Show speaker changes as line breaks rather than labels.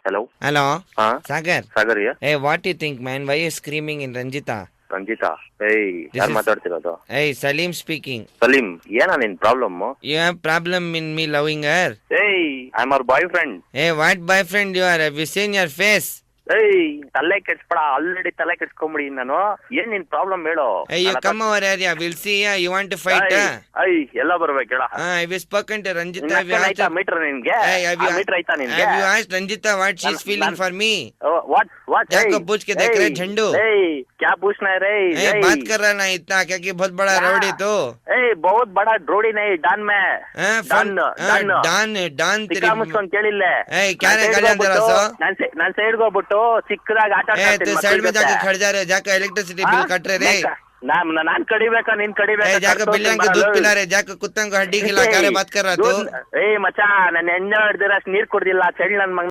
Hello.
Hello.
Sagar here.
Hey, what do you think, man? Why are you screaming in Ranjita?
Ranjita. ಏಯ್, ಯಾರು ಮಾತಾಡ್ತಿರೋದು?
Hey, Salim speaking.
Salim, ಏನಾ ನಿನ್ problem?
You have problem in me loving her?
ಏಯ್, I am ಅವರ್ boyfriend.
Hey, what boyfriend you are? Have you seen your face?
ಏಯ್, ತಲೆ ಕೆಡ್ಸ್ಬೇಡ, already ತಲೆ ಕೆಡ್ಸ್ಕೊಂಬಿಡಿ ನಾನು. ಏನ್ ನಿನ್ ಪ್ರಾಬ್ಲಮ್ ಹೇಳು?
Hey, you come over here. We'll see. You want to fight?
I ಎಲ್ಲ ಬರ್ಬೇಕು ಹೇಳ.
Have you spoken to Ranjita?
ಆಯ್ತಾ ಮೀಟರ್ ನಿನ್ಗೆ? ಮೀಟರ್ ಆಯ್ತಾ ನಿನ್ಗೆ?
Have you asked Ranjita what she's feeling for me?
What?
जाको पूछ के देख रहे झंडू.
क्या पूछना है रे?
बात कर रहा ना इतना क्या कि बहुत बड़ा रौडी तो.
बहुत बड़ा ड्रोडी नहीं, डन में.
ಡಾನ್
ಸಿಕ್ಕಾ ಮುಚ್ಕೊಂಡ್ ಕೇಳಿಲ್ಲ.
क्या रे गालियां दे रहा सो?
ನಾನ್ ಸೈಡ್ ಹೋಗ್ಬಿಟ್ಟು ಚಿಕ್ಕದಾಗಿ ಆಟ ಆಡ್ತೀನಿ.
साइड में जाके खड़ जा रहे, जाके इलेक्ट्रिसिटी बिल कट रहे रे.
नान कड़ीಬೇಕಾ ನೀನ್ ಕಡಿಬೇಕಾ?
जाके बिल्लियां को दूध पिला रहे, जाके कुत्तों को हड्डी खिला, क्या रे बात कर रहा तू?
ಮಚ್ಚಾ, ನನ್ನ ಎಣ್ಣೆ ಹೊಡೆದಿರ ನೀರ್ ಕುಡ್ದಿಲ್ಲ, ಚಳಿ ನನ್ ಮಗ.